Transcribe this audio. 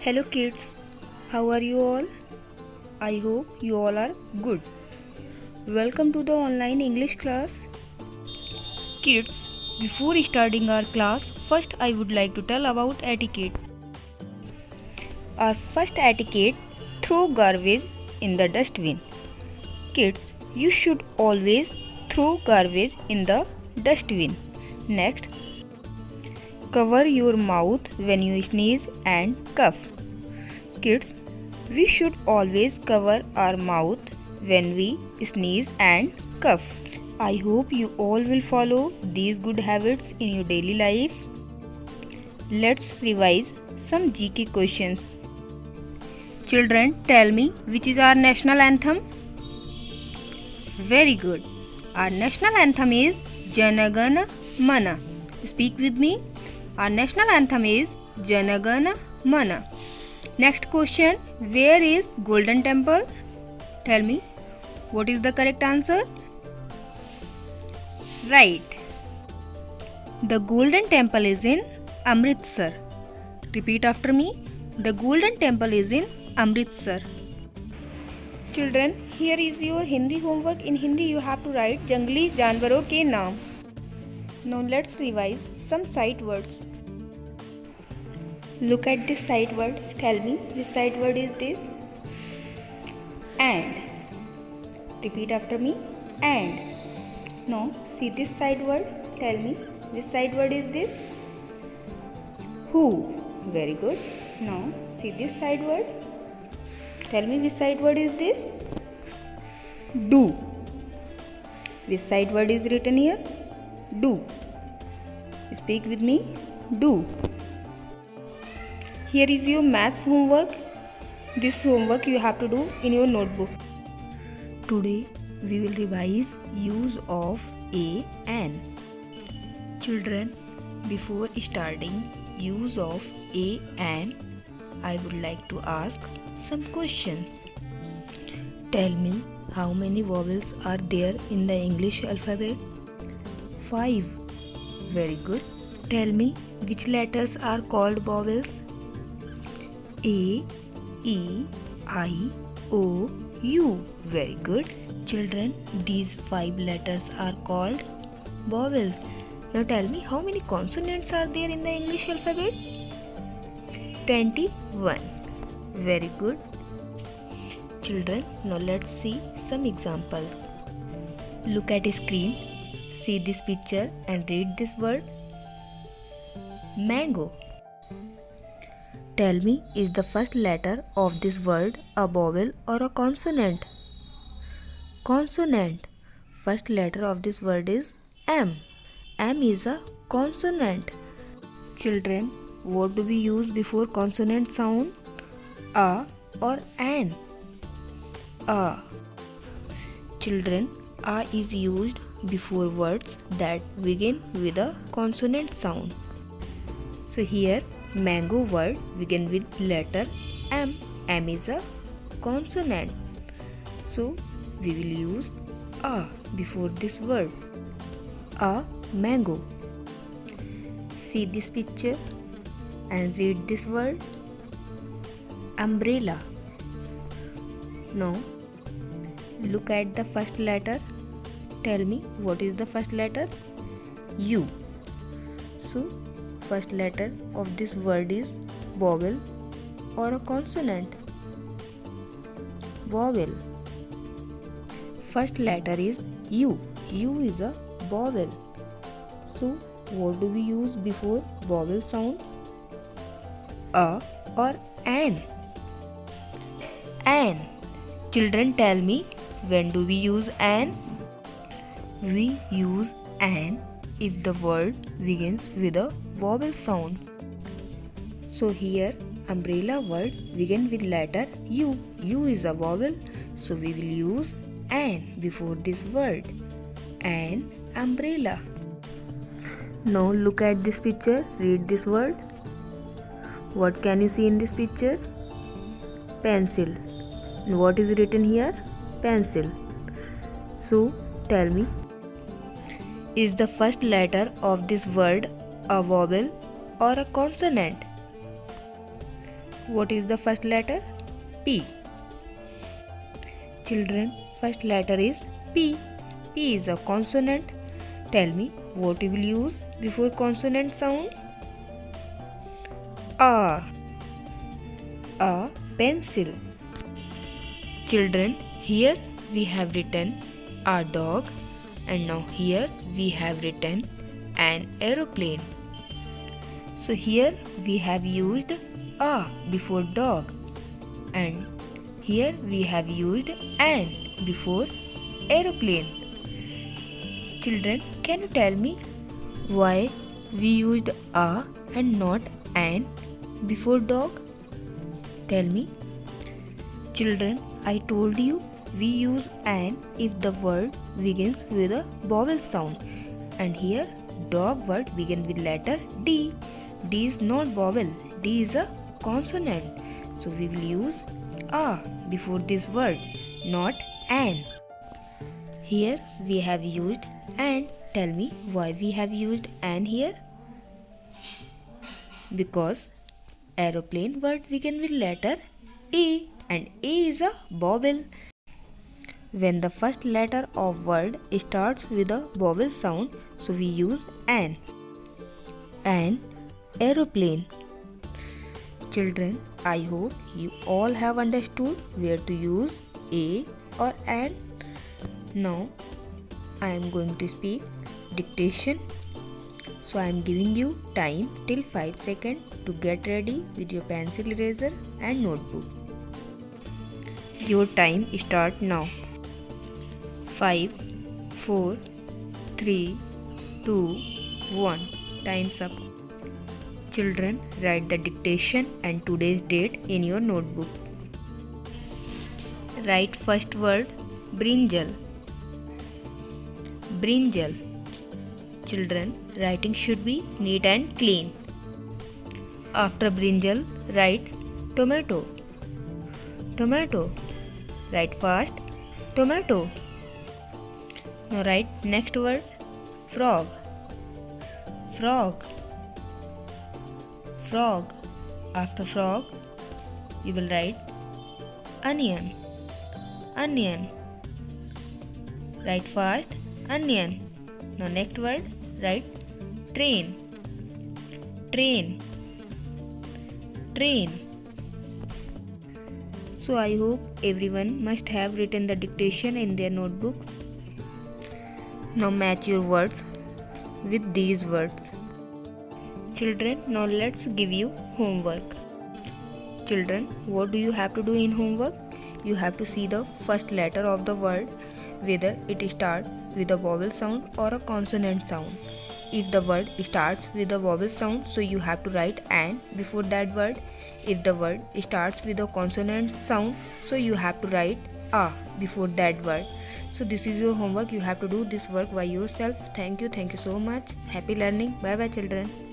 Hello kids, how are you all? I hope you all are good. Welcome to the online English class. Kids, before starting our class, first I would like to tell about etiquette. Our first etiquette, throw garbage in the dustbin. Kids, you should always throw garbage in the dustbin. Next, cover your mouth when you sneeze and cough. Kids, we should always cover our mouth when we sneeze and cough. I hope you all will follow these good habits in your daily life. Let's revise some GK questions. Children, tell me which is our national anthem? Very good. Our national anthem is Jana Gana Mana. Speak with me. Our national anthem is Jana Gana Mana. Next question, where is Golden Temple? Tell me, what is the correct answer? Right. The Golden Temple is in Amritsar. Repeat after me. The Golden Temple is in Amritsar. Children, here is your Hindi homework. In Hindi you have to write जंगली जानवरों के नाम. Now let's revise some sight words. Look at this sight word. Tell me which sight word is this? And. Repeat after me. And. Now see this sight word. Tell me which sight word is this? Who. Very good. Now see this sight word. Tell me which sight word is this? Do. Which sight word is written here? Do. Speak with me. Do. Here is your maths homework. This homework you have to do in your notebook. Today we will revise use of a an. Children, before starting use of a an, I would like to ask some questions. Tell me how many vowels are there in the English alphabet? 5. Very good. Tell me which letters are called vowels? A, E, I, O, U. Very good. Children, these 5 letters are called vowels. Now tell me how many consonants are there in the English alphabet? 21. Very good. Children, now let's see some examples. Look at the screen. See this picture and read this word. Mango. Tell me, is the first letter of this word a vowel or a consonant? Consonant. First letter of this word is M. M is a consonant. Children, what do we use before consonant sound? A or an? A. Children, A is used before words that begin with a consonant sound. So here mango word begin with letter M. M is a consonant. So we will use A before this word. A mango. See this picture and read this word. Umbrella. Now look at the first letter. Tell me what is the first letter? U. So first letter of this word is vowel or a consonant? Vowel. First letter is U. U is a vowel. So what do we use before vowel sound? A or an? An. Children, tell me, when do we use an? We use an if the word begins with a vowel sound. So here umbrella word begin with letter U. U is a vowel, so we will use an before this word. An umbrella. Now look at this picture, read this word. What can you see in this picture? Pencil. And what is written here? Pencil. So tell me, is the first letter of this word a vowel or a consonant? what is the first letter? P. Children, first letter is P. P is a consonant. Tell me what you will use before consonant sound? A. A pencil. Children, here we have written a dog, and now here we have written an aeroplane. So here we have used a before dog, and here we have used an before aeroplane. Children, can you tell me why we used a and not an before dog? Tell me. Children, I told you we use an if the word begins with a vowel sound, and here dog word begins with letter D. D is not vowel, D is a consonant. So we will use a before this word, not an. Here we have used an. Tell me why we have used an here? Because aeroplane word begin with letter A, and A is a vowel. When the first letter of word starts with a vowel sound, so we use an. An aeroplane. Children, I hope you all have understood where to use a or an. Now I am going to speak dictation. So I am giving you time till 5 seconds to get ready with your pencil, eraser and notebook. Your time start now. 5, 4, 3, 2, 1. Time's up. Children, write the dictation and today's date in your notebook. Write first word brinjal. Brinjal. Children, writing should be neat and clean. After brinjal, write tomato. Tomato. Write fast. Tomato. Now write next word frog. Frog. Frog. After frog, you will write onion. Onion. Write fast. Onion. Now next word, write train. Train. Train. So I hope everyone must have written the dictation in their notebooks. Now match your words with these words. Children, now let's give you homework. Children, what do you have to do in homework? You have to see the first letter of the word, whether it starts with a vowel sound or a consonant sound. If the word starts with a vowel sound, so you have to write an before that word. If the word starts with a consonant sound, so you have to write a before that word. So this is your homework. You have to do this work by yourself. Thank you so much. Happy learning. Bye bye children.